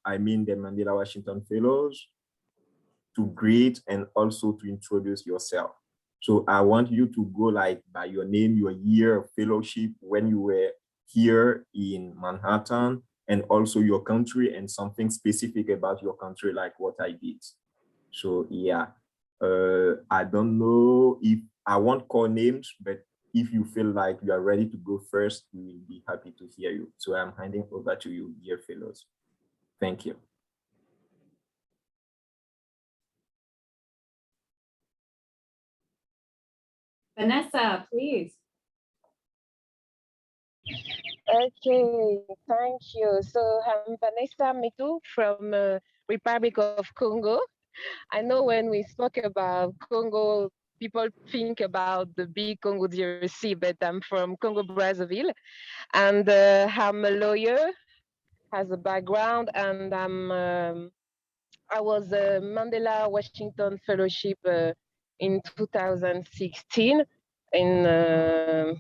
I mean the Mandela Washington Fellows, to greet and also to introduce yourself. So I want you to go like by your name, your year of fellowship, when you were here in Manhattan, and also your country and something specific about your country, like what I did. So yeah, I don't know if I won't call names, but if you feel like you are ready to go first, we will be happy to hear you. So I'm handing over to you, dear fellows. Thank you. Vanessa, please. Okay, thank you. So I'm Vanessa Metoo from Republic of Congo. I know when we spoke about Congo, people think about the big Congo DRC, but I'm from Congo Brazzaville, and I'm a lawyer, has a background, and I was a Mandela Washington Fellowship in 2016 in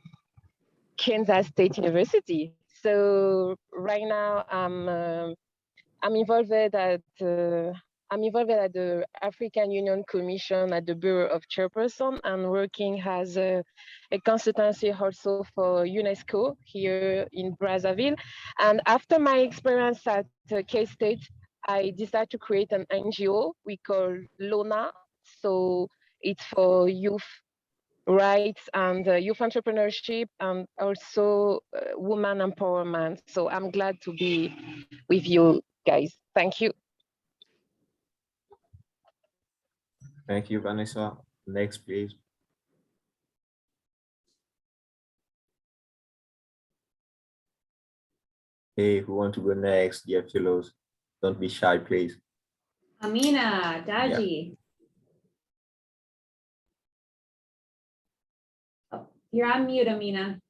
Kansas State University. So right now I'm involved at the African Union Commission at the Bureau of Chairperson and working as a consultancy also for UNESCO here in Brazzaville. And after my experience at K-State, I decided to create an NGO we call LONA. So it's for youth rights and youth entrepreneurship and also woman empowerment. So I'm glad to be with you guys. Thank you. Thank you, Vanessa. Next, please. Hey, who want to go next? Dear fellows, don't be shy, please. Amina, Daji. Yeah. Oh, you're on mute, Amina.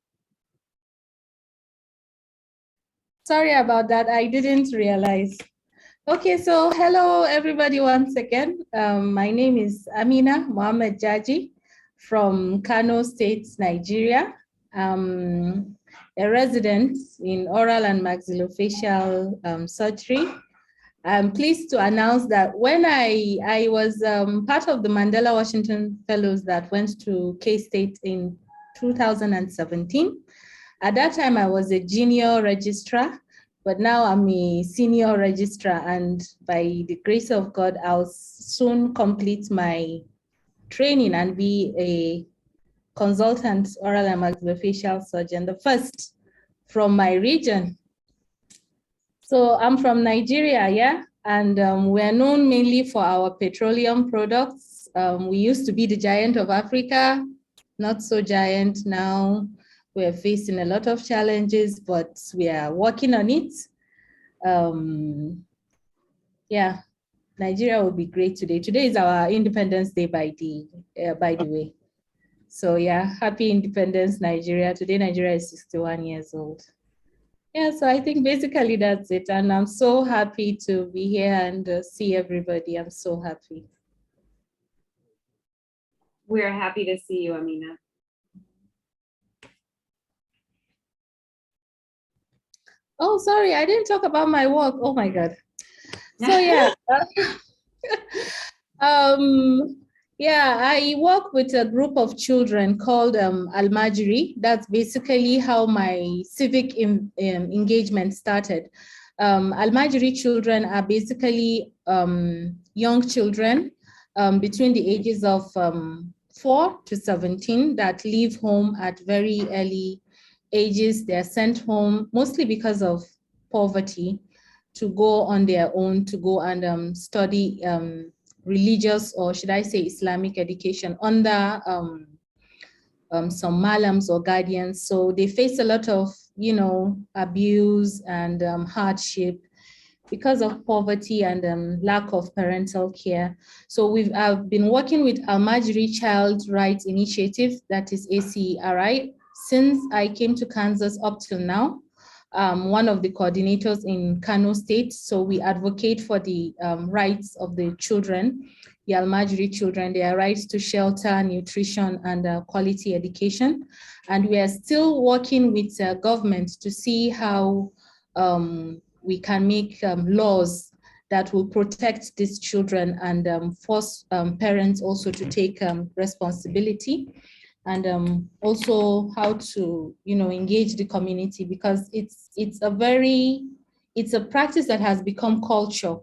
Sorry about that. I didn't realize. Okay, so hello everybody once again. My name is Amina Mohammed Jaji from Kano State, Nigeria. I'm a resident in oral and maxillofacial surgery. I'm pleased to announce that when I was part of the Mandela Washington Fellows that went to K-State in 2017. At that time, I was a junior registrar, but now I'm a senior registrar, and by the grace of God, I'll soon complete my training and be a consultant oral and maxillofacial surgeon, the first from my region. So I'm from Nigeria, yeah, and we're known mainly for our petroleum products. We used to be the giant of Africa, not so giant now. We're facing a lot of challenges, but we are working on it. Yeah, Nigeria will be great today. Today is our Independence Day, by the way. So yeah, happy Independence, Nigeria. Today, Nigeria is 61 years old. Yeah, so I think basically that's it. And I'm so happy to be here and see everybody. I'm so happy. We're happy to see you, Amina. Oh, sorry, I didn't talk about my work. Oh my God. So yeah, yeah, I work with a group of children called Almajiri. That's basically how my civic engagement started. Almajiri children are basically young children between the ages of 4 to 17 that leave home at very early ages. They're sent home mostly because of poverty to go on their own, to go and study religious, or should I say Islamic education under some malams or guardians. So they face a lot of, abuse and hardship because of poverty and lack of parental care. So I've been working with Almajiri Child Rights Initiative, that is ACRI, since I came to Kansas up till now. One of the coordinators in Kano State. So we advocate for the rights of the children, the Almajiri children, their rights to shelter, nutrition, and quality education. And we are still working with government to see how we can make laws that will protect these children and force parents also to take responsibility, and also how to, engage the community, because it's a practice that has become culture,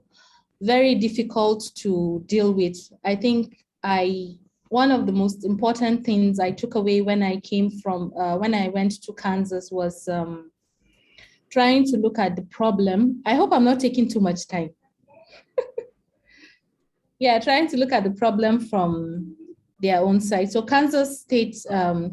very difficult to deal with. I think one of the most important things I took away when I went to Kansas was trying to look at the problem. I hope I'm not taking too much time. Yeah, trying to look at the problem from their own side. So Kansas State,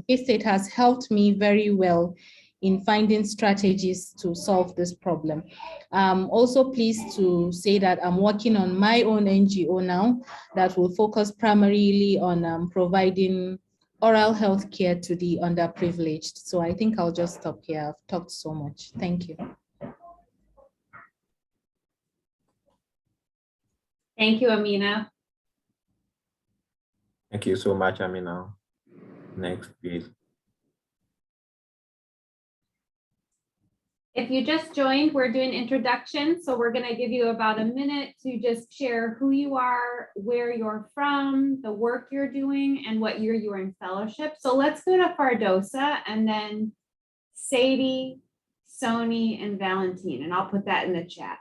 K-State has helped me very well in finding strategies to solve this problem. Also pleased to say that I'm working on my own NGO now that will focus primarily on providing oral health care to the underprivileged. So I think I'll just stop here. I've talked so much. Thank you. Thank you, Amina. Thank you so much, Amina. Next, please. If you just joined, we're doing introductions. So we're going to give you about a minute to just share who you are, where you're from, the work you're doing, and what year you were in fellowship. So let's go to Fardosa, and then Sadie, Sony, and Valentine, and I'll put that in the chat.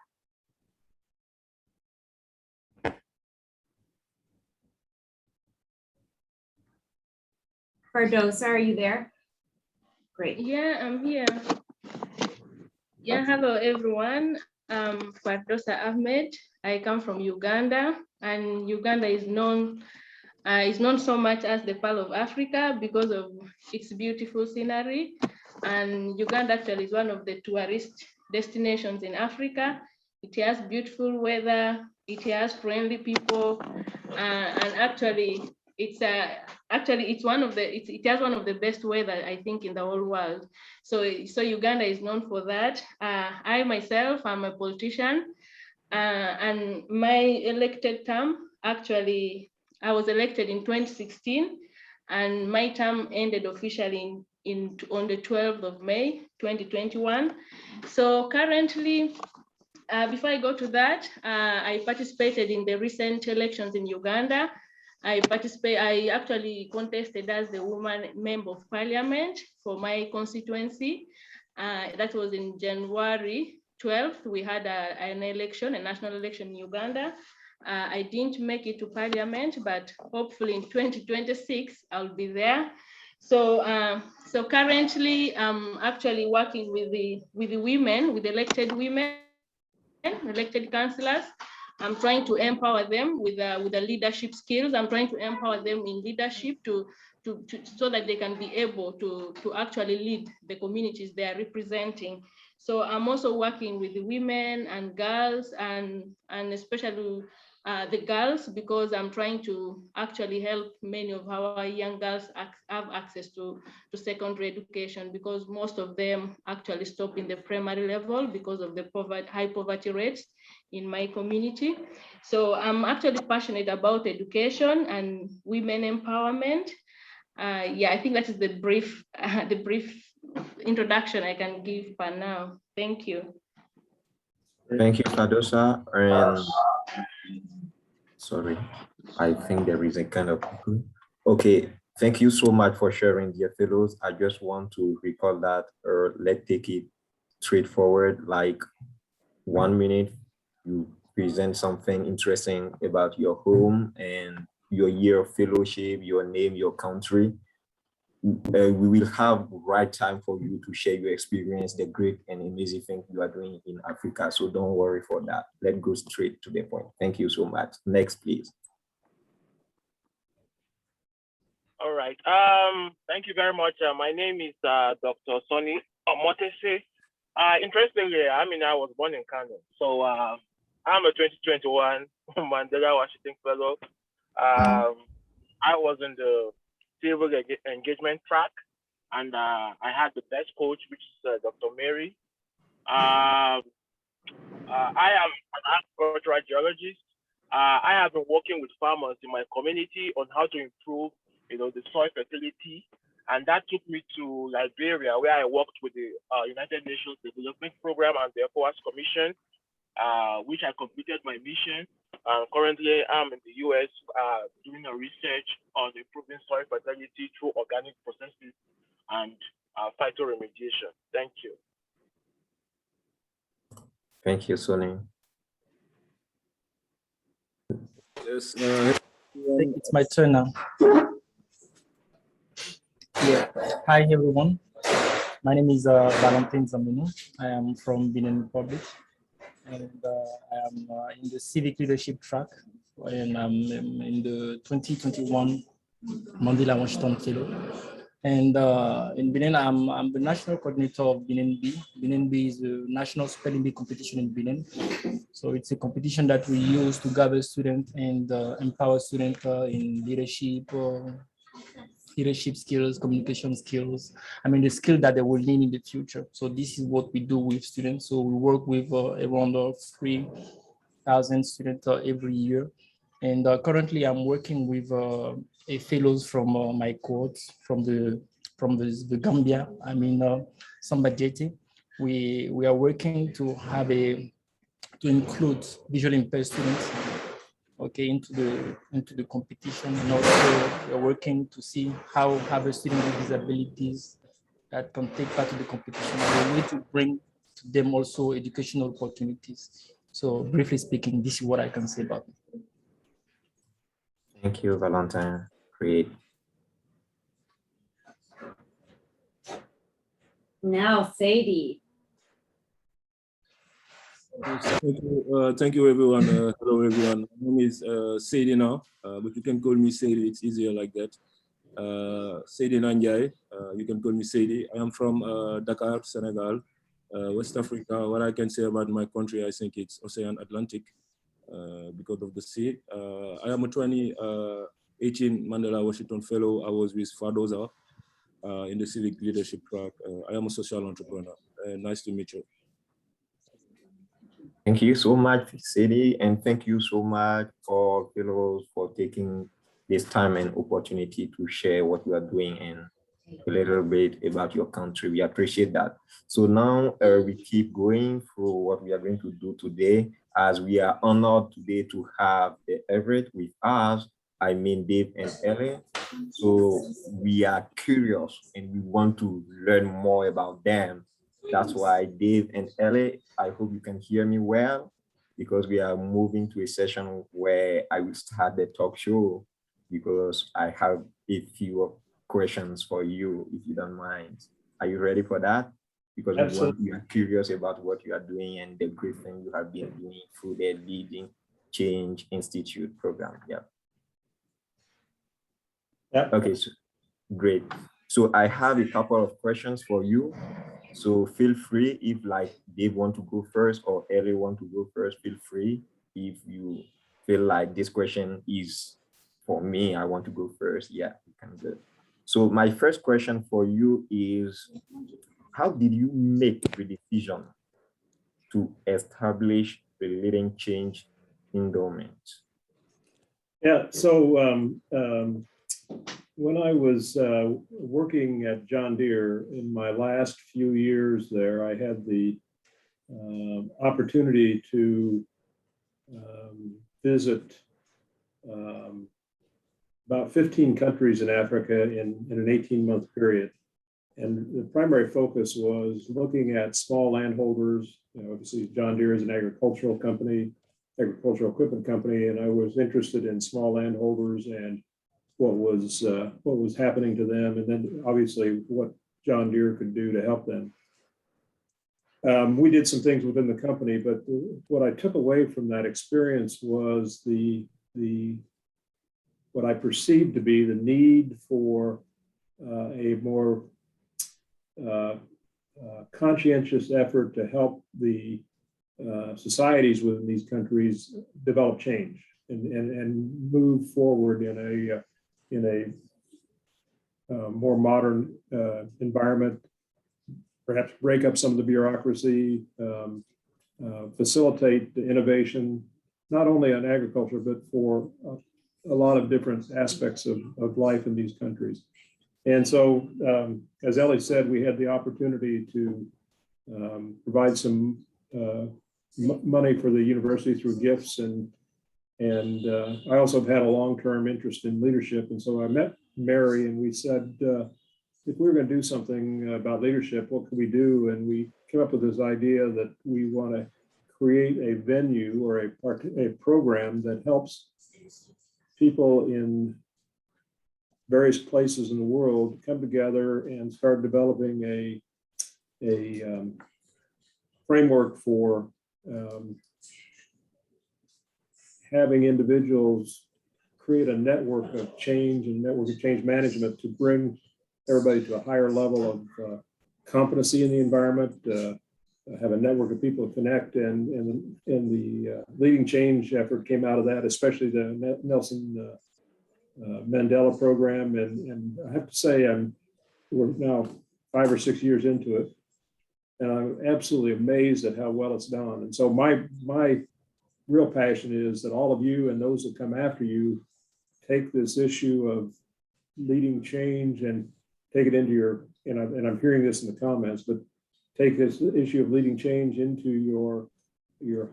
Fardosa, are you there? Great. Yeah, I'm here. Yeah, hello everyone. I'm Fardosa Ahmed. I come from Uganda, and Uganda is known so much as the Pearl of Africa because of its beautiful scenery. And Uganda actually is one of the tourist destinations in Africa. It has beautiful weather, it has friendly people, and actually it has one of the best weather, I think, in the whole world. So Uganda is known for that. I myself, I'm a politician, and my elected term, actually, I was elected in 2016, and my term ended officially on the 12th of May, 2021. So currently, before I go to that, I participated in the recent elections in Uganda. I actually contested as the woman member of parliament for my constituency. That was in January 12th. We had an election, a national election in Uganda. I didn't make it to parliament, but hopefully in 2026, I'll be there. So currently, I'm actually working with the women, with elected women, elected councillors. I'm trying to empower them with the leadership skills. I'm trying to empower them in leadership so that they can be able to actually lead the communities they are representing. So I'm also working with the women and girls, and especially the girls, because I'm trying to actually help many of our young girls have access to secondary education, because most of them actually stop in the primary level because of the high poverty rates in my community. So I'm actually passionate about education and women empowerment. Yeah, I think that is the brief introduction I can give for now. Thank you. Thank you, Fardosa. And sorry, I think there is a kind of echo. Okay, thank you so much for sharing, dear fellows. I just want to recall that, or let's take it straightforward, like 1 minute, you present something interesting about your home and your year of fellowship, your name, your country. We will have right time for you to share your experience, the great and amazing thing you are doing in Africa. So don't worry for that. Let's go straight to the point. Thank you so much. Next, please. All right. Thank you very much. My name is Dr. Sonny Omotese. Interestingly, I was born in Congo. So I'm a 2021 Mandela Washington Fellow. I was in the civic engagement track, and I had the best coach, which is Dr. Mary. I am an agricultural geologist. I have been working with farmers in my community on how to improve, the soil fertility And that took me to Liberia, where I worked with the United Nations Development Program and the ECOWAS Commission, which I completed my mission. Currently, I'm in the US doing a research on improving soil fertility through organic processes and phytoremediation. Thank you. Thank you, Sonny. Yes, I think it's my turn now. Yeah. Hi, everyone. My name is Valentin Zamunu. I am from Benin Republic, and I am in the Civic Leadership track, and I'm in the 2021 Mandela Washington Fellow. And in Benin, I'm the national coordinator of Benin B. Benin B is the national spelling bee competition in Benin. So it's a competition that we use to gather students and empower students in leadership skills, communication skills. I mean, the skill that they will need in the future. So this is what we do with students. So we work with around 3,000 students every year. And currently I'm working with a fellows from my cohort from the Gambia. I mean, Sambajeti. We are working to have to include visually impaired students, okay, into the competition, and also we're working to see how have a student with disabilities that can take part in the competition. We need to bring to them also educational opportunities. So briefly speaking, this is what I can say about it. Thank you, Valentine. Great. Now, Sadie. Thank you, everyone. Hello, everyone. My name is Sadie now, but you can call me Sadie. It's easier like that. Sadie Nanjai. You can call me Sadie. I am from Dakar, Senegal, West Africa. What I can say about my country, I think it's Ocean Atlantic because of the sea. I am a 2018 Mandela Washington Fellow. I was with Fadoza in the Civic Leadership track. I am a social entrepreneur. Nice to meet you. Thank you so much, Sadie, and thank you so much for fellows for taking this time and opportunity to share what you are doing and a little bit about your country. We appreciate that. So now we keep going through what we are going to do today, as we are honored today to have Everett with us. I mean, Dave and Ellie. So we are curious and we want to learn more about them. That's why Dave and Ellie, I hope you can hear me well, because we are moving to a session where I will start the talk show, because I have a few questions for you, if you don't mind. Are you ready for that? Because we are curious about what you are doing and the great thing you have been doing through the Leading Change Institute program. Yeah. Okay, so great. So I have a couple of questions for you. So feel free, if like Dave want to go first or Ellie want to go first, feel free. If you feel like this question is for me, I want to go first, yeah, you can go. So my first question for you is, how did you make the decision to establish the Leading Change Endowment? Yeah, so when I was working at John Deere in my last few years there, I had the opportunity to visit about 15 countries in Africa in an 18-month period. And the primary focus was looking at small landholders. You know, obviously John Deere is an agricultural company, agricultural equipment company, and I was interested in small landholders and what was happening to them, and then obviously what John Deere could do to help them. We did some things within the company, but what I took away from that experience was what I perceived to be the need for a more conscientious effort to help the societies within these countries develop change and move forward in a more modern environment, perhaps break up some of the bureaucracy, facilitate the innovation, not only on agriculture, but for a lot of different aspects of life in these countries. And so, as Ellie said, we had the opportunity to provide some money for the university through gifts, and I also have had a long-term interest in leadership. And so I met Mary and we said, if we were going to do something about leadership, what could we do? And we came up with this idea that we want to create a venue or a program that helps people in various places in the world come together and start developing a framework for having individuals create a network of change and network of change management to bring everybody to a higher level of competency in the environment, have a network of people to connect, and the leading change effort came out of that, especially the Nelson Mandela program. And I have to say, we're now 5 or 6 years into it, and I'm absolutely amazed at how well it's done. And so my real passion is that all of you and those that come after you take this issue of leading change and take it into your, and I'm hearing this in the comments, but take this issue of leading change into your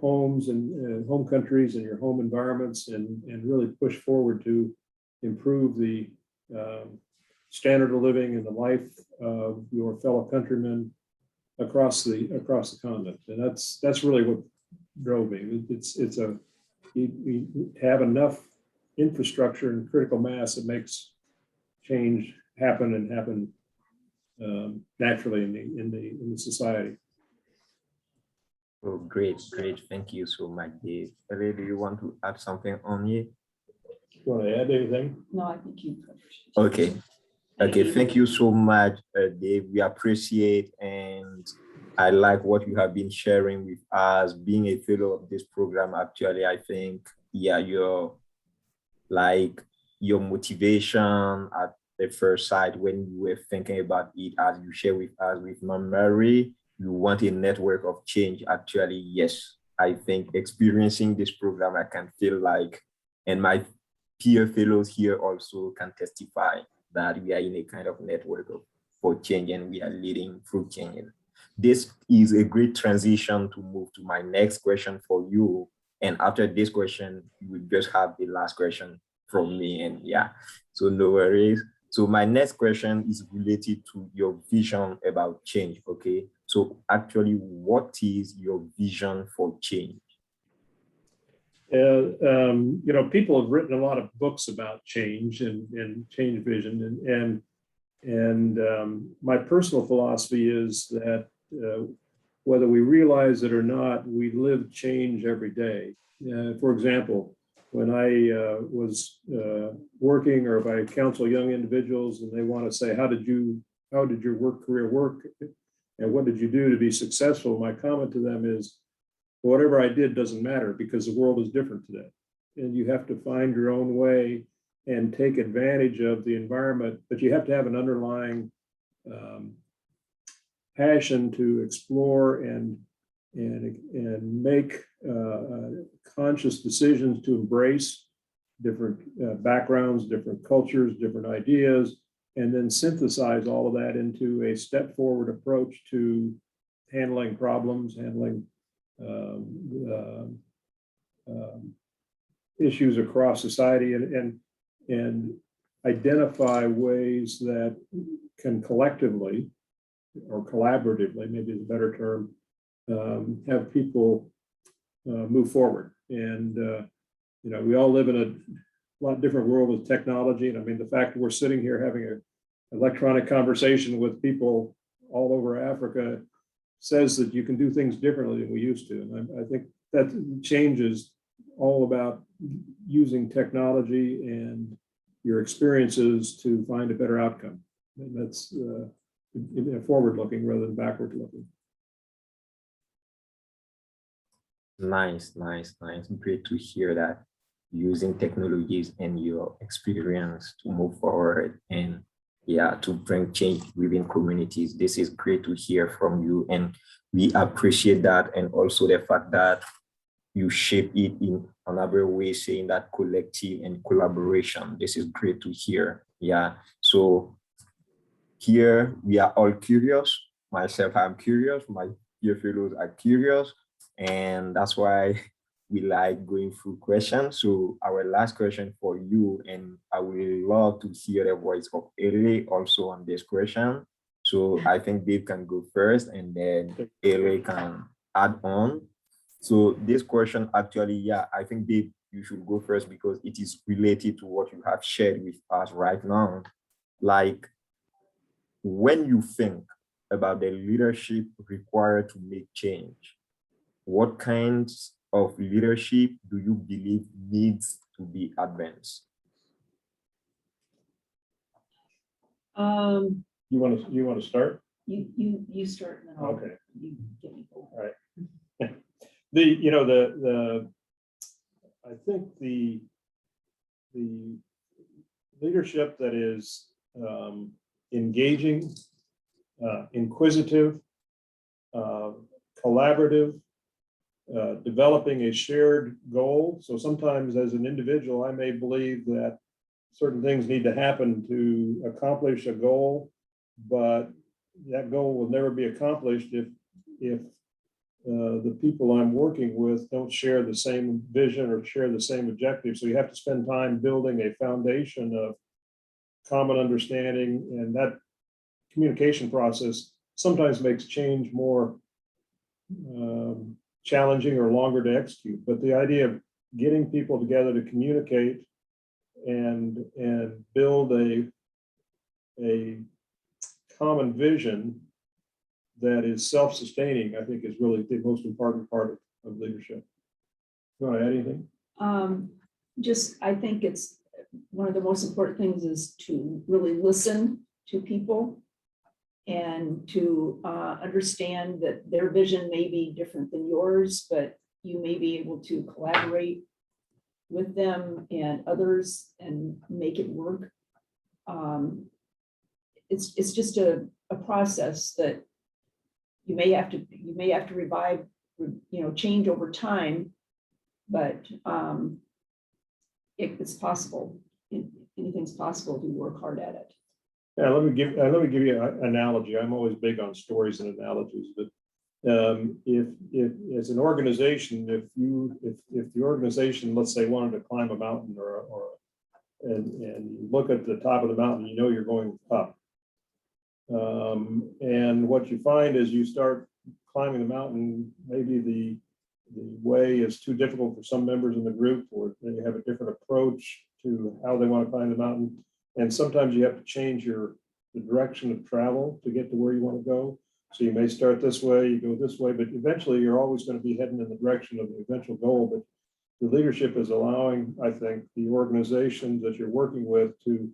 homes and home countries and your home environments, and really push forward to improve the standard of living and the life of your fellow countrymen across the continent. And that's really what drove me. We have enough infrastructure and critical mass that makes change happen and happen naturally in the society. Oh, great. Thank you so much, Dave. Ellie, do you want to add something on it? You want to add anything? No, I think you Okay. Thank you so much, Dave. We appreciate, and I like what you have been sharing with us. Being a fellow of this program, actually, I think, yeah, your motivation at the first sight when you were thinking about it, as you share with us with Mom Mary, you want a network of change. Actually, yes, I think experiencing this program, I can feel like, and my peer fellows here also can testify that we are in a kind of network for change, and we are leading through change. This is a great transition to move to my next question for you. And after this question, you will just have the last question from me. And yeah, so no worries. So my next question is related to your vision about change. Okay, so actually, what is your vision for change? People have written a lot of books about change and change vision, and my personal philosophy is that whether we realize it or not, we live change every day. For example, when I was working, or if I counsel young individuals and they want to say, how did your work career work, and what did you do to be successful? My comment to them is, whatever I did doesn't matter, because the world is different today. And you have to find your own way and take advantage of the environment, but you have to have an underlying passion to explore and make conscious decisions to embrace different backgrounds, different cultures, different ideas, and then synthesize all of that into a step forward approach to handling problems, handling issues across society, and identify ways that can collectively or collaboratively, maybe is a better term, have people move forward. And we all live in a lot different world with technology. And I mean, the fact that we're sitting here having an electronic conversation with people all over Africa says that you can do things differently than we used to. And I think that change is all about using technology and your experiences to find a better outcome. And that's forward-looking rather than backward-looking. Nice. Great to hear that, using technologies and your experience to move forward and to bring change within communities. This is great to hear from you, and we appreciate that, and also the fact that you shape it in another way, saying that collective and collaboration. This is great to hear. Yeah. So Here, we are all curious. Myself, I'm curious. My dear fellows are curious. And that's why we like going through questions. So our last question for you, and I would love to hear the voice of Ellie also on this question. So I think Dave can go first and then Ellie can add on. So this question actually, yeah, I think Dave, you should go first because it is related to what you have shared with us right now. Like, when you think about the leadership required to make change, what kinds of leadership do you believe needs to be advanced? You want to start? You start and then I'll, Okay. you get me going. All right. I think the leadership that is engaging, inquisitive, collaborative, developing a shared goal. So sometimes as an individual, I may believe that certain things need to happen to accomplish a goal, but that goal will never be accomplished if the people I'm working with don't share the same vision or share the same objective. So you have to spend time building a foundation of common understanding, and that communication process sometimes makes change more challenging or longer to execute. But the idea of getting people together to communicate and build a common vision that is self-sustaining, I think is really the most important part of leadership. You want to add anything? I think it's one of the most important things is to really listen to people and to understand that their vision may be different than yours, but you may be able to collaborate with them and others and make it work. It's just a process that you may have to revive, change over time, but it's possible. Anything's possible if you work hard at it. Yeah, let me give you an analogy. I'm always big on stories and analogies, but if as an organization, if the organization, let's say, wanted to climb a mountain and you look at the top of the mountain, you know you're going up. And what you find is you start climbing the mountain, maybe the way is too difficult for some members in the group, or they have a different approach to how they want to climb the mountain. And sometimes you have to change the direction of travel to get to where you want to go. So you may start this way, you go this way, but eventually you're always going to be heading in the direction of the eventual goal. But the leadership is allowing, I think, the organizations that you're working with to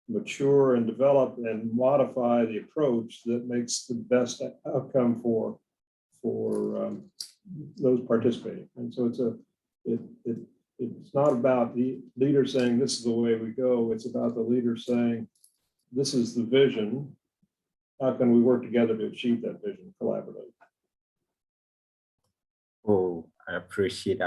mature and develop and modify the approach that makes the best outcome for those participating. And so it's not about the leader saying this is the way we go. It's about the leader saying this is the vision. How can we work together to achieve that vision collaboratively? Oh, I appreciate.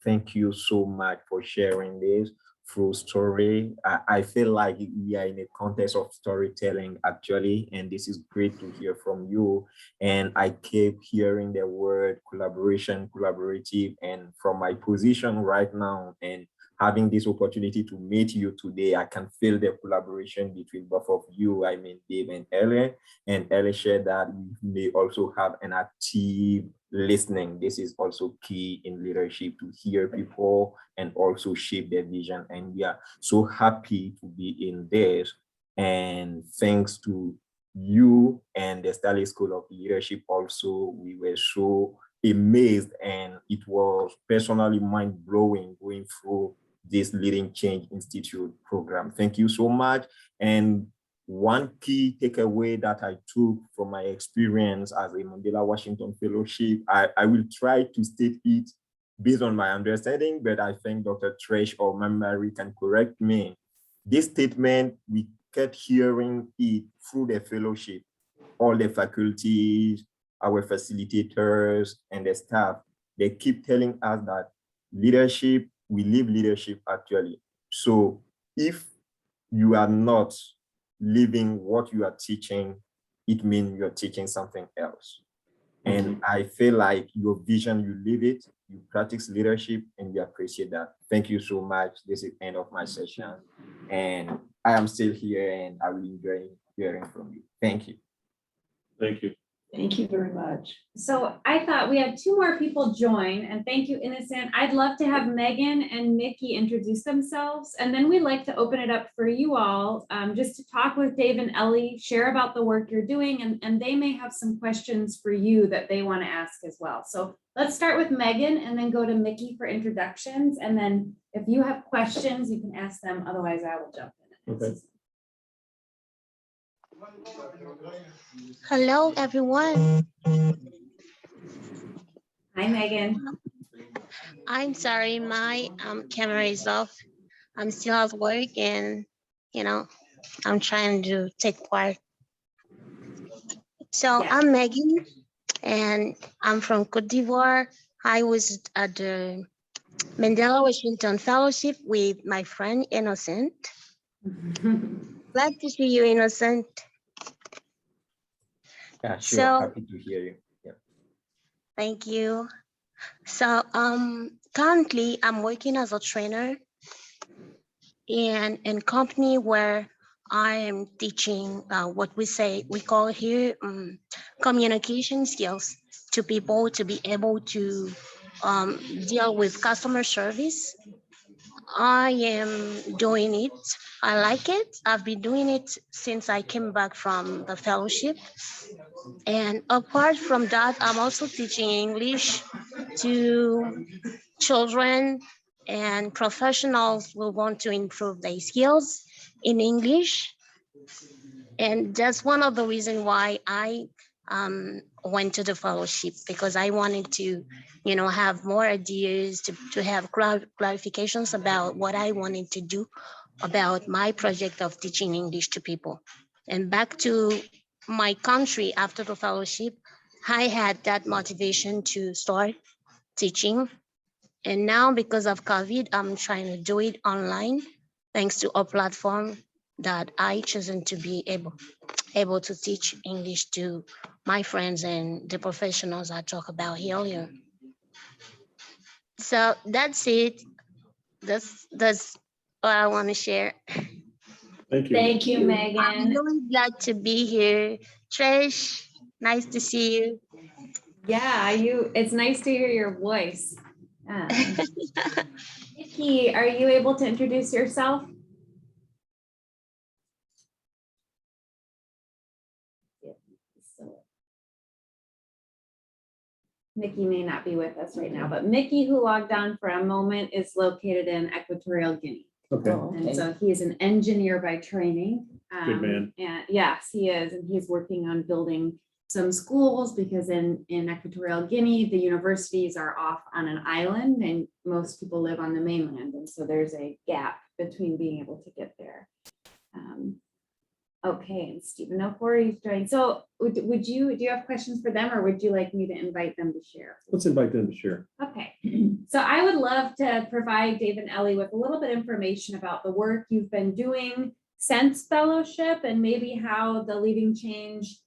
Thank you so much for sharing this through story. I feel like we are in a context of storytelling actually, and this is great to hear from you. And I kept hearing the word collaboration, collaborative, and from my position right now and having this opportunity to meet you today, I can feel the collaboration between both of you. I mean, Dave and Ellie. And Ellie shared that we may also have an active listening. This is also key in leadership, to hear people and also shape their vision. And we are so happy to be in this. And thanks to you and the Staley School of Leadership also, we were so amazed, and it was personally mind-blowing going through this Leading Change Institute program. Thank you so much. And one key takeaway that I took from my experience as a Mandela Washington Fellowship, I will try to state it based on my understanding, but I think Dr. Trish or Mary can correct me. This statement, we kept hearing it through the fellowship, all the faculties, our facilitators, and the staff. They keep telling us that leadership, we live leadership actually. So if you are not living what you are teaching, it means you're teaching something else. And I feel like your vision, you live it, you practice leadership, and we appreciate that. Thank you so much. This is the end of my session. And I am still here and I will enjoy hearing from you. Thank you. Thank you. Thank you very much. So I thought we had two more people join, and thank you, Innocent. I'd love to have Megan and Mickey introduce themselves, and then we'd like to open it up for you all just to talk with Dave and Ellie, share about the work you're doing, and they may have some questions for you that they want to ask as well. So let's start with Megan and then go to Mickey for introductions. And then if you have questions, you can ask them. Otherwise, I will jump in. Okay. Hello, everyone. Hi, Megan. I'm sorry, my camera is off. I'm still at work and, I'm trying to take part. So Yeah. I'm Megan and I'm from Cote d'Ivoire. I was at the Mandela Washington Fellowship with my friend Innocent. Glad to see you, Innocent. Yeah, sure. So, Happy to hear you. Yeah. thank you. So currently I'm working as a trainer in a company where I am teaching what we call here communication skills to people to be able to deal with customer service. I am doing it. I like it. I've been doing it since I came back from the fellowship. And apart from that, I'm also teaching English to children and professionals who want to improve their skills in English. And that's one of the reasons why I went to the fellowship, because I wanted to, have more ideas, to have clarifications about what I wanted to do about my project of teaching English to people. And back to my country after the fellowship, I had that motivation to start teaching. And now because of COVID, I'm trying to do it online, thanks to a platform that I chosen to be able to teach English to my friends and the professionals I talked about earlier. So that's it. That's what I want to share. Thank you. Thank you, I'm Megan. really glad to be here. Trish, nice to see you. Yeah, it's nice to hear your voice. Mickey, are you able to introduce yourself? Mickey may not be with us right now, but Mickey, who logged on for a moment, is located in Equatorial Guinea. Okay. And so he is an engineer by training. Good man. And yes, he is. And he's working on building some schools because in Equatorial Guinea, the universities are off on an island and most people live on the mainland. And so there's a gap between being able to get there. Okay, and Stephen Okori is joining. So do you have questions for them or would you like me to invite them to share? Let's invite them to share. Okay, so I would love to provide Dave and Ellie with a little bit of information about the work you've been doing since fellowship and maybe how the Leading Change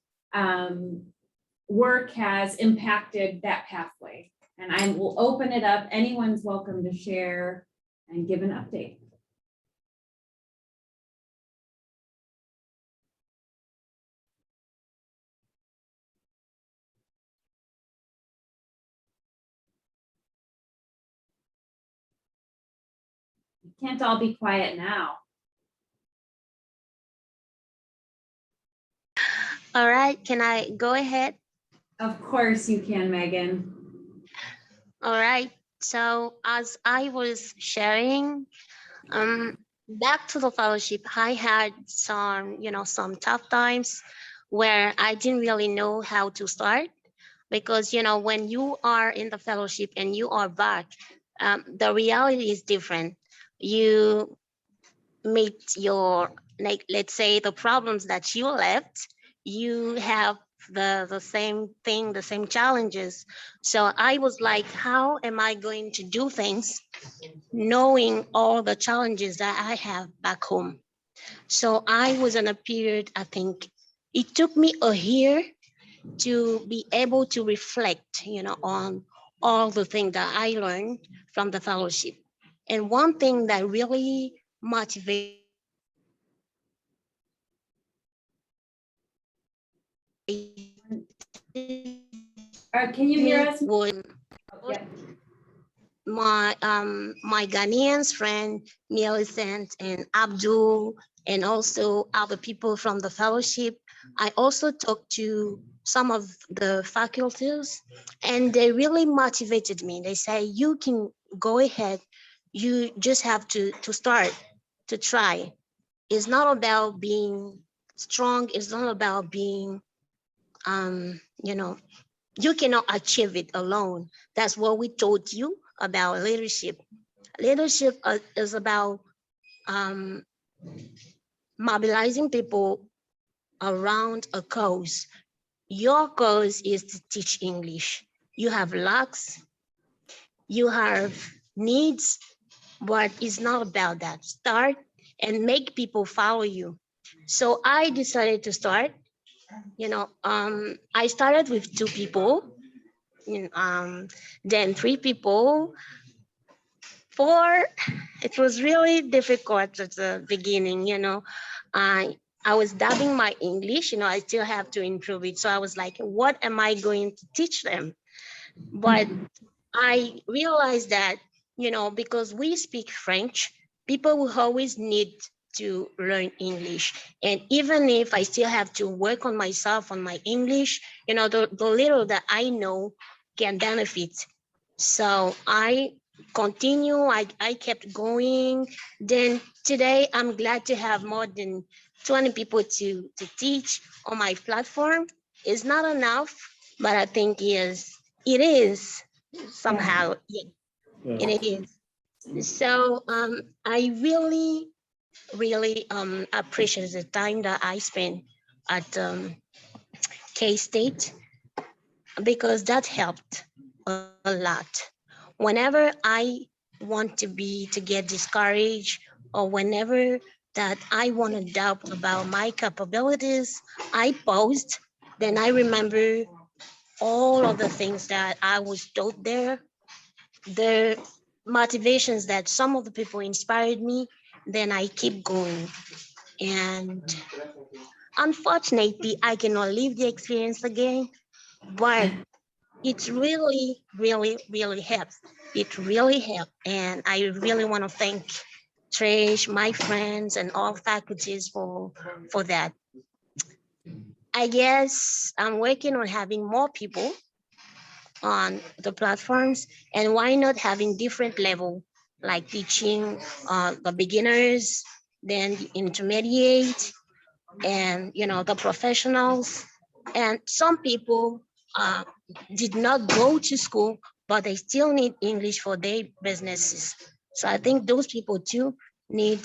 work has impacted that pathway. And I will open it up. Anyone's welcome to share and give an update. You can't all be quiet now. All right, can I go ahead? Of course you can, Megan. All right, so as I was sharing, back to the fellowship, I had some tough times where I didn't really know how to start because, when you are in the fellowship and you are back, the reality is different. You meet your, let's say the problems that you left, you have the same thing, the same challenges. So I was like, how am I going to do things knowing all the challenges that I have back home? So I was in a period, I think it took me a year to be able to reflect, on all the things that I learned from the fellowship. And one thing that really motivated Can you hear me us? was Yeah. my Ghanaian friend Millicent and Abdul, and also other people from the fellowship. I also talked to some of the faculties, and they really motivated me. They say, you can go ahead, you just have to start, to try. It's not about being strong, it's not about being you cannot achieve it alone. That's what we told you about leadership. Leadership is about mobilizing people around a cause. Your cause is to teach English. You have lacks, you have needs, but it's not about that. Start and make people follow you. So I decided to start. I started with 2 people, then 3 people, 4. It was really difficult at the beginning. I was dubbing my English, I still have to improve it. So I was like, what am I going to teach them? But I realized that, because we speak French, people will always need to learn English. And even if I still have to work on myself, on my English, the little that I know can benefit. So I continue, I kept going. Then today I'm glad to have more than 20 people to teach on my platform. It's not enough, but I think it is somehow, yeah, and it is. So I really, really appreciate the time that I spent at K-State, because that helped a lot. Whenever I want to get discouraged, or whenever that I want to doubt about my capabilities, I post, then I remember all of the things that I was taught there, the motivations that some of the people inspired me, then I keep going. And unfortunately, I cannot live the experience again, but it's really, really, really helps. It really helped. And I really want to thank Trish, my friends, and all faculties for that. I guess I'm working on having more people on the platforms, and why not having different level, like teaching the beginners, then the intermediate, and the professionals. And some people did not go to school, but they still need English for their businesses. So I think those people too need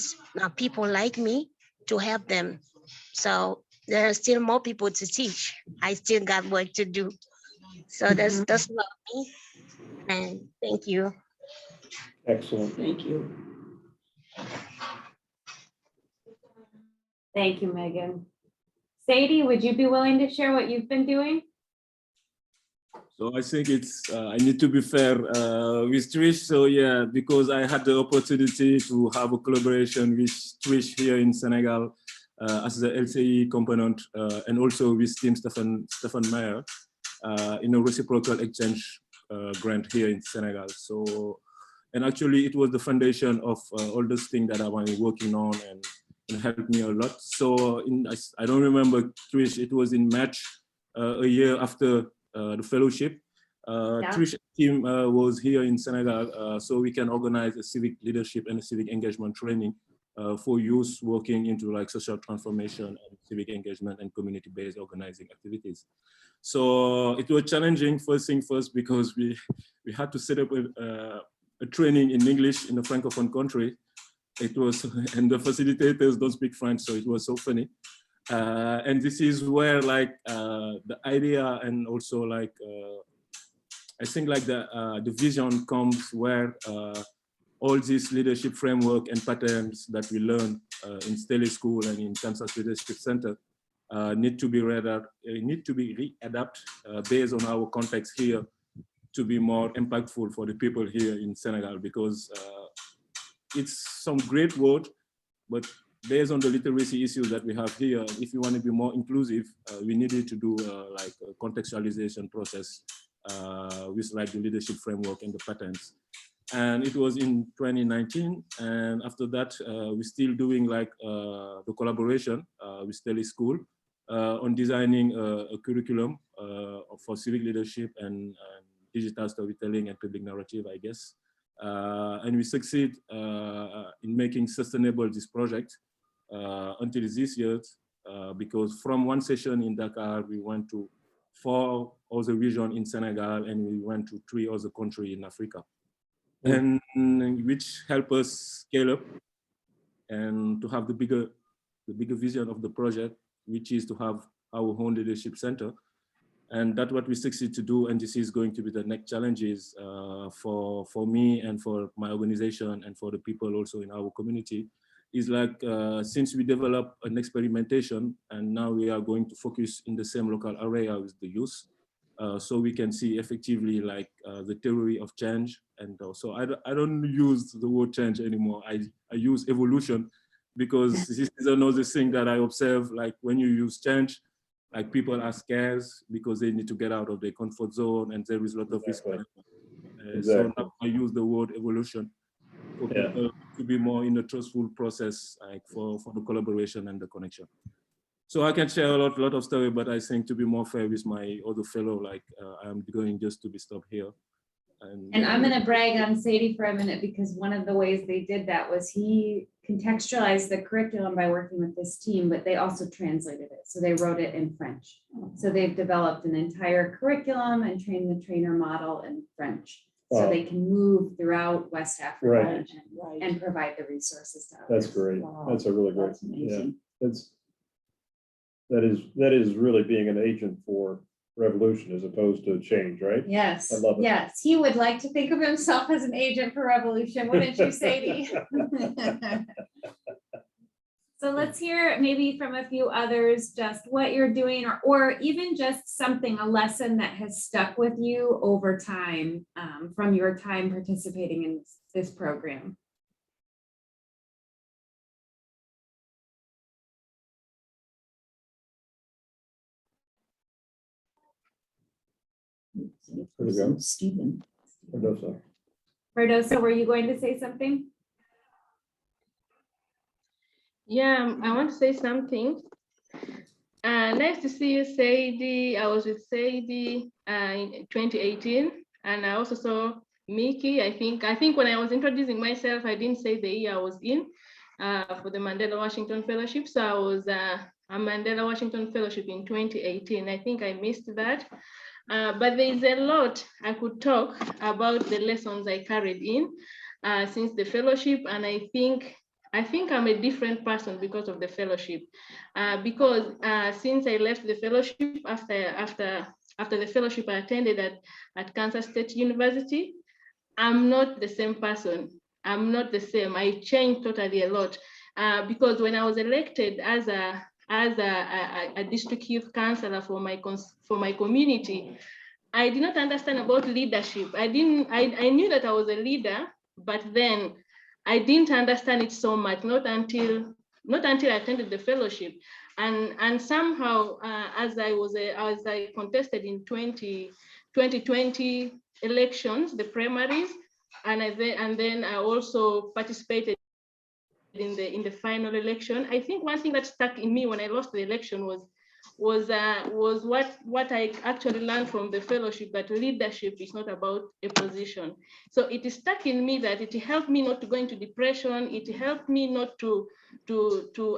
people like me to help them. So there are still more people to teach. I still got work to do. So that's about me. And thank you. Excellent. Thank you. Thank you, Megan. Sadie, would you be willing to share what you've been doing? So I think it's, I need to be fair with Trish. So yeah, because I had the opportunity to have a collaboration with Trish here in Senegal as the LCE component, and also with Team Stefan Meyer in a reciprocal exchange grant here in Senegal. So, and actually it was the foundation of all those things that I'm working on, and helped me a lot. So I don't remember, Trish, it was in March, a year after the fellowship. Trish team was here in Senegal, so we can organize a civic leadership and a civic engagement training for youth working into like social transformation and civic engagement and community-based organizing activities. So it was challenging, first thing first, because we had to set up a training in English in a Francophone country. It was, and the facilitators don't speak French, so it was so funny. And this is where like the idea, and also like I think like the vision comes, where all these leadership framework and patterns that we learned in Staley School and in Kansas Leadership Center need to be readapted based on our context here to be more impactful for the people here in Senegal, because it's some great word, but based on the literacy issues that we have here, if you want to be more inclusive, we needed to do like a contextualization process with like the leadership framework and the patterns. And it was in 2019. And after that, we're still doing like the collaboration with Staley School on designing a curriculum for civic leadership and digital storytelling and public narrative, I guess. And we succeed in making sustainable this project until this year, because from one session in Dakar, we went to 4 other regions in Senegal, and we went to 3 other countries in Africa, and which help us scale up and to have the bigger vision of the project, which is to have our own leadership center. And that's what we succeed to do. And this is going to be the next challenges for me and for my organization and for the people also in our community. Is like, since we develop an experimentation and now we are going to focus in the same local area with the youth, so we can see effectively like the theory of change. And so I don't use the word change anymore. I use evolution, because this is another thing that I observe, like when you use change, like people are scared because they need to get out of their comfort zone, and there is a lot of risk. So now I use the word evolution for people to be more in a trustful process, like for the collaboration and the connection. So I can share a lot of story, but I think to be more fair with my other fellow, like I'm going just to be stopped here. And I'm going to brag on Sadie for a minute, because one of the ways they did that was he contextualized the curriculum by working with this team, but they also translated it. So they wrote it in French. So they've developed an entire curriculum and trained the trainer model in French. So they can move throughout West Africa and provide the resources to others. That's great. Wow. That's a really great. That's amazing. That is really being an agent for revolution as opposed to change, right? Yes. I love it. Yes. He would like to think of himself as an agent for revolution, wouldn't you, Sadie? So let's hear maybe from a few others, just what you're doing, or even just something, a lesson that has stuck with you over time from your time participating in this program. There we go. Stephen. Verdosa, were you going to say something? Yeah, I want to say something. Nice to see you, Sadie. I was with Sadie in 2018, and I also saw Mickey. I think when I was introducing myself, I didn't say the year I was in for the Mandela Washington Fellowship. So I was a Mandela Washington Fellowship in 2018. I think I missed that. But there is a lot I could talk about the lessons I carried in since the fellowship, and I think I'm a different person because of the fellowship. Because since I left the fellowship, after the fellowship I attended at Kansas State University, I'm not the same person. I'm not the same. I changed totally a lot. Because when I was elected as a district youth councillor for my community, I did not understand about leadership. I knew that I was a leader, but then I didn't understand it so much, not until I attended the fellowship. And somehow, as I contested in 2020 elections, the primaries, and then I also participated in the final election. I think one thing that stuck in me when I lost the election was what I actually learned from the fellowship, that leadership is not about a position. So it stuck in me that it helped me not to go into depression. It helped me not to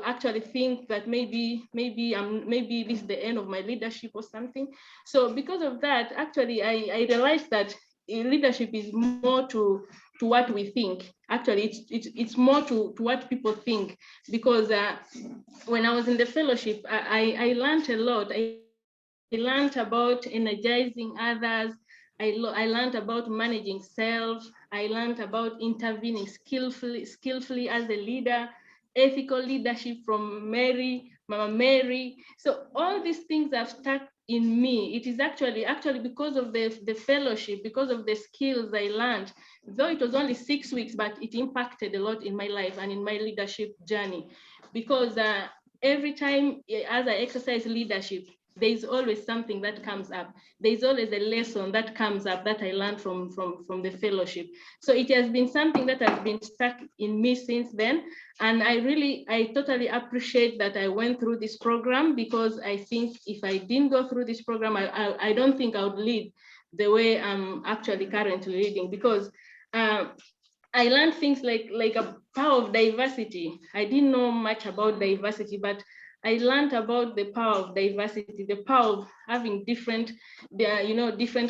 actually think that maybe this is the end of my leadership or something. So because of that, actually, I realized that leadership is more to what we think. Actually, it's more to what people think, because when I was in the fellowship, I learned a lot. I learned about energizing others. I learned about managing self. I learned about intervening skillfully as a leader, ethical leadership from Mama Mary. So all these things have stuck in me. It is actually because of the fellowship, because of the skills I learned. Though it was only 6 weeks, but it impacted a lot in my life and in my leadership journey. Because every time as I exercise leadership, there's always something that comes up. There's always a lesson that comes up that I learned from the fellowship. So it has been something that has been stuck in me since then. And I totally appreciate that I went through this program, because I think if I didn't go through this program, I don't think I would lead the way I'm actually currently leading, because I learned things like a power of diversity. I didn't know much about diversity, but I learned about the power of diversity, the power of having different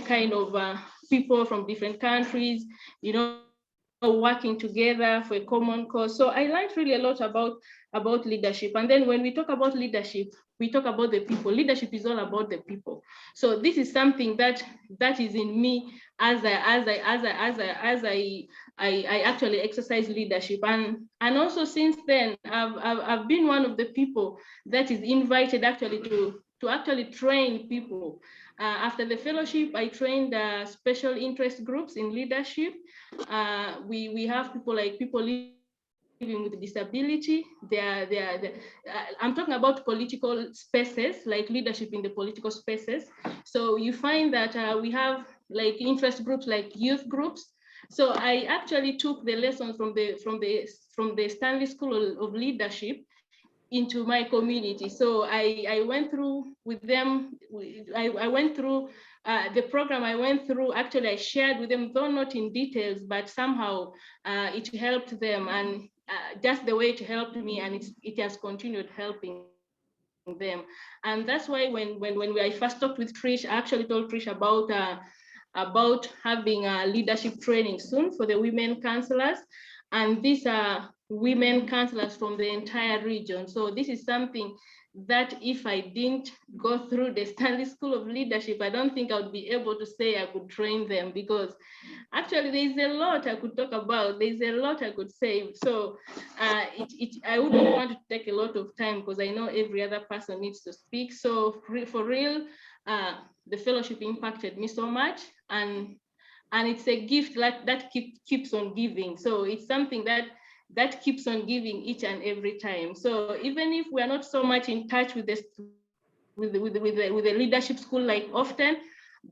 kind of people from different countries, working together for a common cause. So I learned really a lot about leadership. And then when we talk about leadership, we talk about the people. Leadership is all about the people. So this is something that is in me as I actually exercise leadership. And also since then, I've been one of the people that is invited actually to actually train people. After the fellowship, I trained special interest groups in leadership. We have people living with disability. I'm talking about political spaces, like leadership in the political spaces. So you find that we have like interest groups, like youth groups. So I actually took the lessons from the Stanley School of Leadership into my community. So I went through with them. I went through the program I went through. Actually, I shared with them, though not in details, but somehow it helped them, and just the way it helped me, and it has continued helping them. And that's why when I first talked with Trish, I actually told Trish about having a leadership training soon for the women counselors. And these are women counselors from the entire region. So this is something that if I didn't go through the Stanley School of Leadership, I don't think I would be able to say I could train them, because actually there's a lot I could talk about. There's a lot I could say. So I wouldn't want to take a lot of time, because I know every other person needs to speak. So for real, the fellowship impacted me so much, and it's a gift that keeps on giving. So it's something that keeps on giving each and every time. So even if we are not so much in touch with the leadership school like often,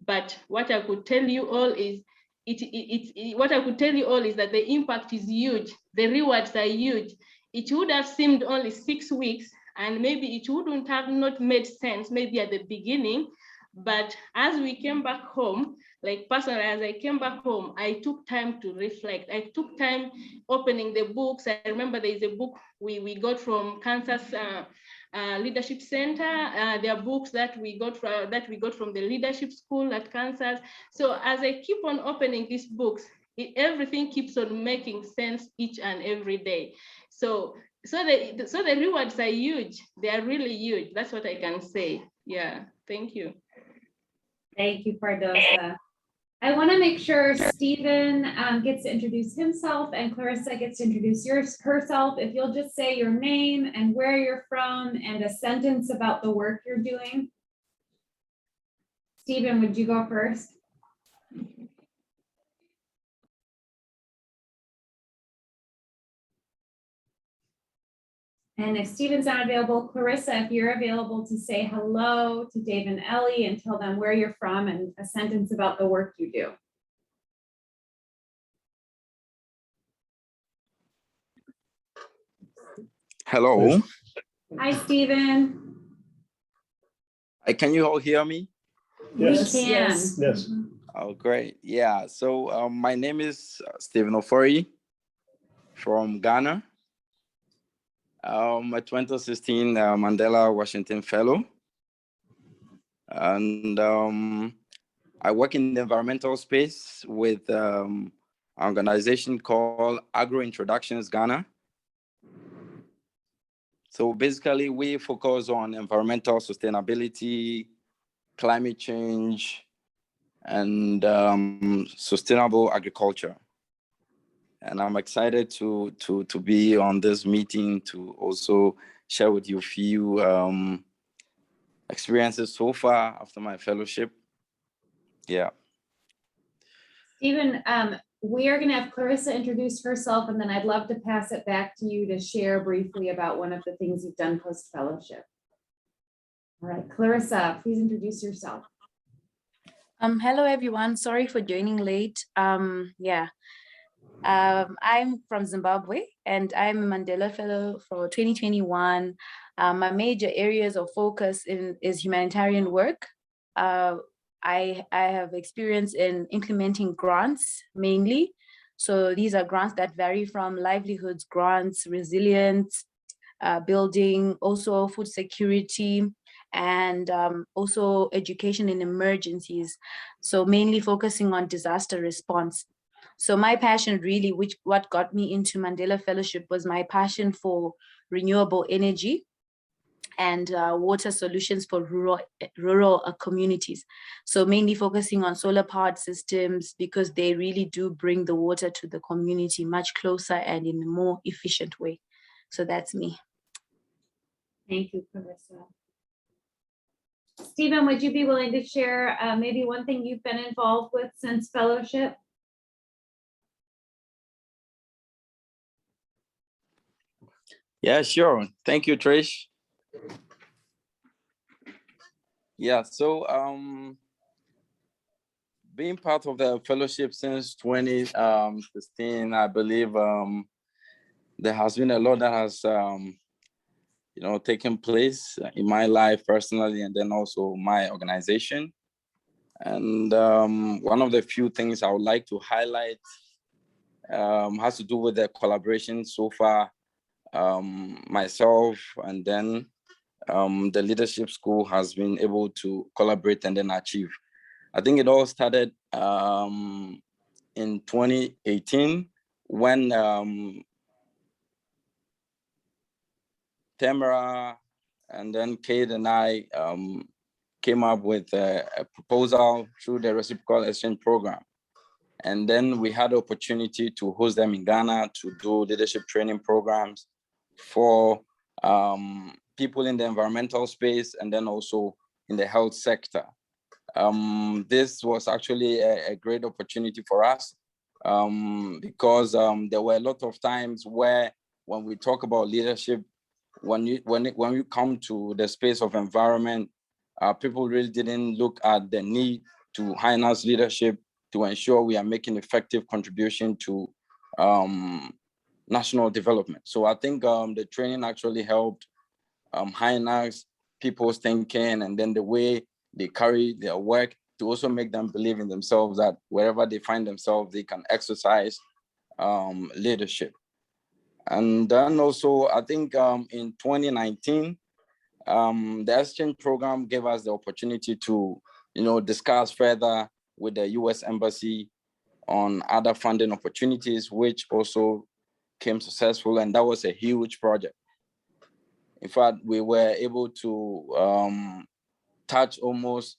but what I could tell you all is that the impact is huge. The rewards are huge. It would have seemed only 6 weeks, and maybe it wouldn't have not made sense maybe at the beginning, but as we came back home, like personally, as I came back home, I took time to reflect. I took time opening the books. I remember there is a book we got from Kansas Leadership Center. There are books that we got from the leadership school at Kansas. So as I keep on opening these books, everything keeps on making sense each and every day. So the rewards are huge. They are really huge. That's what I can say. Yeah. Thank you. Thank you, Pardosa. I want to make sure Stephen gets to introduce himself and Clarissa gets to introduce herself. If you'll just say your name and where you're from and a sentence about the work you're doing. Stephen, would you go first? And if Stephen's not available, Clarissa, if you're available to say hello to Dave and Ellie and tell them where you're from and a sentence about the work you do. Hello. Hi, Stephen. Can you all hear me? Yes. We can. Yes. Oh, great. Yeah. So my name is Stephen Ofori from Ghana. I'm a 2016 Mandela Washington Fellow. And I work in the environmental space with an organization called Agro Introductions Ghana. So basically, we focus on environmental sustainability, climate change, and sustainable agriculture. And I'm excited to be on this meeting to also share with you a few experiences so far after my fellowship. Yeah. Stephen, we are going to have Clarissa introduce herself, and then I'd love to pass it back to you to share briefly about one of the things you've done post-fellowship. All right, Clarissa, please introduce yourself. Hello, everyone. Sorry for joining late. I'm from Zimbabwe, and I'm a Mandela Fellow for 2021. My major areas of focus is humanitarian work. I have experience in implementing grants mainly. So these are grants that vary from livelihoods grants, resilience, building, also food security, and also education in emergencies. So mainly focusing on disaster response. So my passion really, what got me into Mandela Fellowship was my passion for renewable energy and water solutions for rural communities. So mainly focusing on solar powered systems because they really do bring the water to the community much closer and in a more efficient way. So that's me. Thank you, Clarissa. Stephen, would you be willing to share maybe one thing you've been involved with since fellowship? Yeah, sure. Thank you, Trish. Yeah, so being part of the fellowship since 2016, I believe there has been a lot that has taken place in my life personally, and then also my organization. And one of the few things I would like to highlight has to do with the collaboration so far. Myself and then the leadership school has been able to collaborate and then achieve. I think it all started in 2018 when Tamara and then Kate and I came up with a proposal through the reciprocal exchange program. And then we had the opportunity to host them in Ghana to do leadership training programs for people in the environmental space and then also in the health sector. This was actually a great opportunity for us because there were a lot of times where when we talk about leadership, when you come to the space of environment, people really didn't look at the need to harness leadership to ensure we are making effective contribution to national development. So I think the training actually helped harness people's thinking and then the way they carry their work to also make them believe in themselves that wherever they find themselves, they can exercise leadership. And then also, I think in 2019, the exchange program gave us the opportunity to, discuss further with the U.S. Embassy on other funding opportunities, which also came successful, and that was a huge project. In fact, we were able to touch almost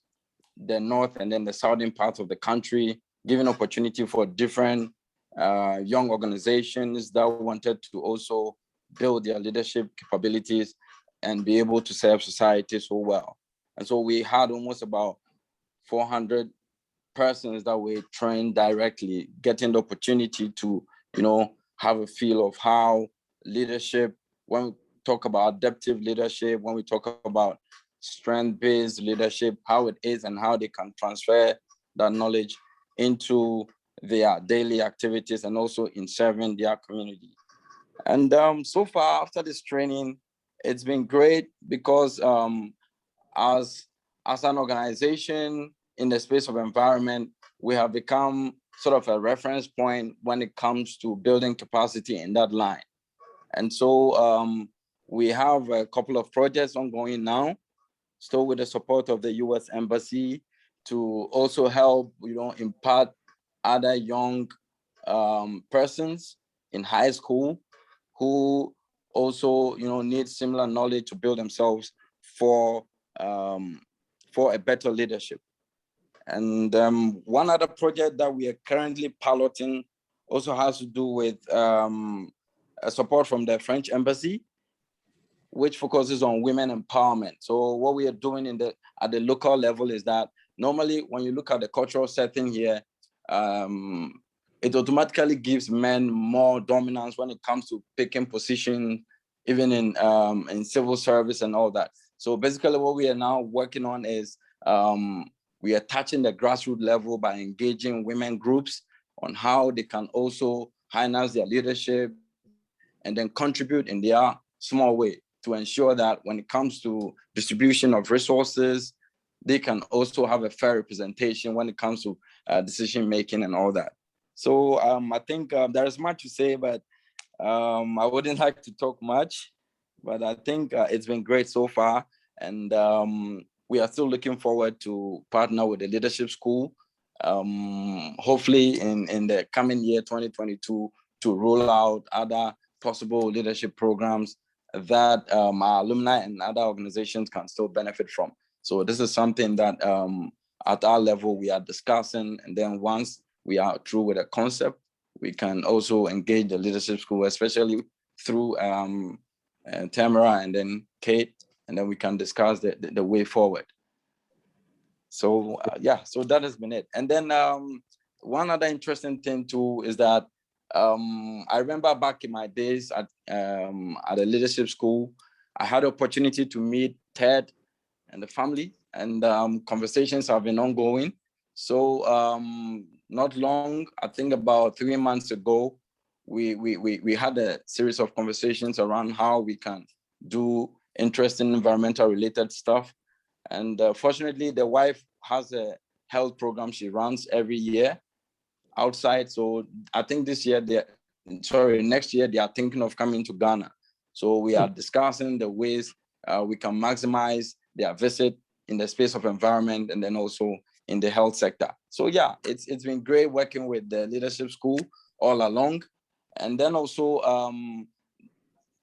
the north and then the southern parts of the country, giving opportunity for different young organizations that wanted to also build their leadership capabilities and be able to serve society so well. And so we had almost about 400 persons that were trained directly, getting the opportunity to, have a feel of how leadership, when we talk about adaptive leadership, when we talk about strength-based leadership, how it is and how they can transfer that knowledge into their daily activities and also in serving their community. And so far after this training, it's been great because as an organization in the space of environment, we have become sort of a reference point when it comes to building capacity in that line. And so we have a couple of projects ongoing now, still with the support of the U.S. Embassy, to also help, impart other young persons in high school who also, need similar knowledge to build themselves for a better leadership. And one other project that we are currently piloting also has to do with support from the French embassy, which focuses on women empowerment. So what we are doing at the local level is that normally when you look at the cultural setting here, it automatically gives men more dominance when it comes to picking position, even in civil service and all that. So basically what we are now working on is we are touching the grassroots level by engaging women groups on how they can also harness their leadership and then contribute in their small way to ensure that when it comes to distribution of resources, they can also have a fair representation when it comes to decision making and all that. So I think there is much to say, but I wouldn't like to talk much, but I think it's been great so far. And we are still looking forward to partner with the leadership school, hopefully in the coming year, 2022, to roll out other possible leadership programs that our alumni and other organizations can still benefit from. So this is something that at our level we are discussing. And then once we are through with a concept, we can also engage the leadership school, especially through Tamara and then Kate, and then we can discuss the way forward. So yeah, so that has been it. And then one other interesting thing too is that I remember back in my days at a leadership school, I had the opportunity to meet Ted and the family, and conversations have been ongoing. So not long, I think about 3 months ago, we had a series of conversations around how we can do interesting environmental related stuff. And fortunately, the wife has a health program she runs every year outside. So I think next year they are thinking of coming to Ghana. So we are discussing the ways we can maximize their visit in the space of environment and then also in the health sector. So yeah, it's been great working with the leadership school all along. And then also,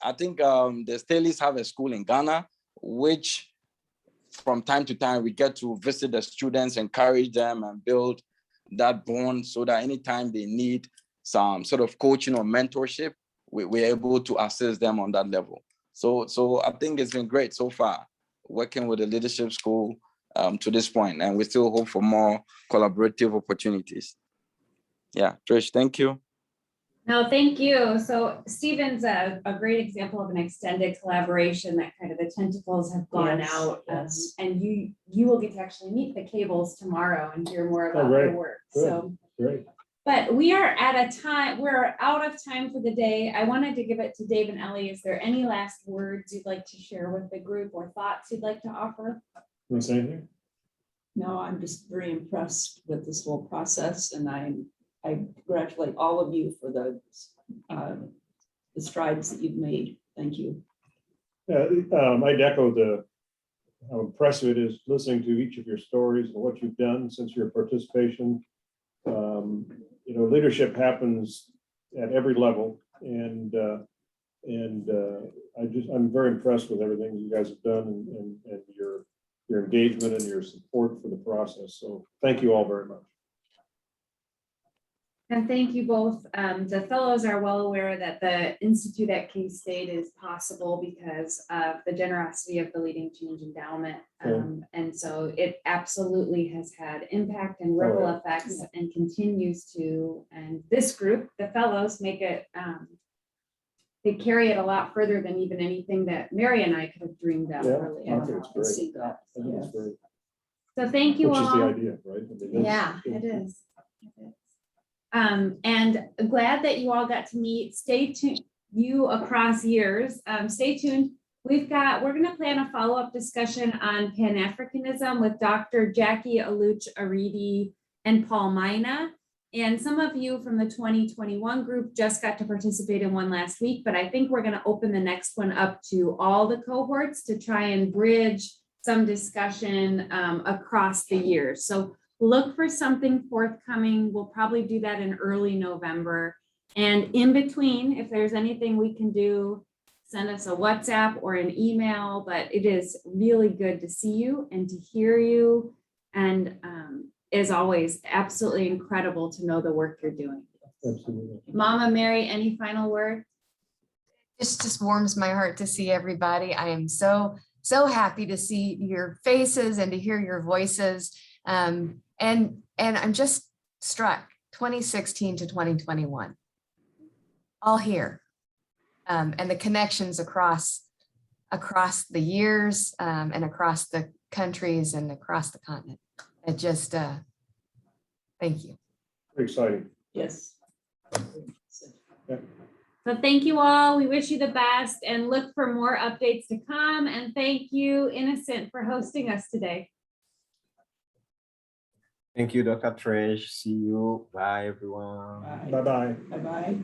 I think the Staleys have a school in Ghana, which from time to time we get to visit the students, encourage them and build that bond so that anytime they need some sort of coaching or mentorship, we're able to assist them on that level. So I think it's been great so far working with the leadership school to this point, and we still hope for more collaborative opportunities. Yeah, Trish, thank you. No, thank you. So Stephen's a great example of an extended collaboration that kind of the tentacles have gone out. Yes. And you will get to actually meet the Cables tomorrow and hear more about their work. Good. So Great. But we are at a time, we're out of time for the day. I wanted to give it to Dave and Ellie. Is there any last words you'd like to share with the group or thoughts you'd like to offer? You want to say anything? No, I'm just very impressed with this whole process, and I congratulate all of you for the strides that you've made. Thank you. Yeah, I'd echo how impressive it is listening to each of your stories and what you've done since your participation. Leadership happens at every level, and I'm very impressed with everything you guys have done and your engagement and your support for the process. So thank you all very much. And thank you both. The fellows are well aware that the Institute at K-State is possible because of the generosity of the Leading Change Endowment. And so it absolutely has had impact and ripple effects and continues to. And this group, the fellows, make it, they carry it a lot further than even anything that Mary and I could have dreamed of. Really. I think it's great. So thank you all. Which is the idea, right? Yeah, it is. And glad that you all got to meet. Stay tuned, you across years. Stay tuned. We're going to plan a follow-up discussion on Pan-Africanism with Dr. Jackie Aluch Aridi and Paul Mina. And some of you from the 2021 group just got to participate in one last week, but I think we're going to open the next one up to all the cohorts to try and bridge some discussion across the years. So look for something forthcoming. We'll probably do that in early November. And in between, if there's anything we can do, send us a WhatsApp or an email. But it is really good to see you and to hear you. And as always, absolutely incredible to know the work you're doing. Absolutely. Mama Mary, any final word? This just warms my heart to see everybody. I am so happy to see your faces and to hear your voices. And I'm just struck 2016 to 2021, all here. And the connections across the years and across the countries and across the continent. It just, thank you. Very exciting. Yes. So thank you all. We wish you the best and look for more updates to come. And thank you, Innocent, for hosting us today. Thank you, Dr. Trish. See you. Bye, everyone. Bye-bye. Bye-bye.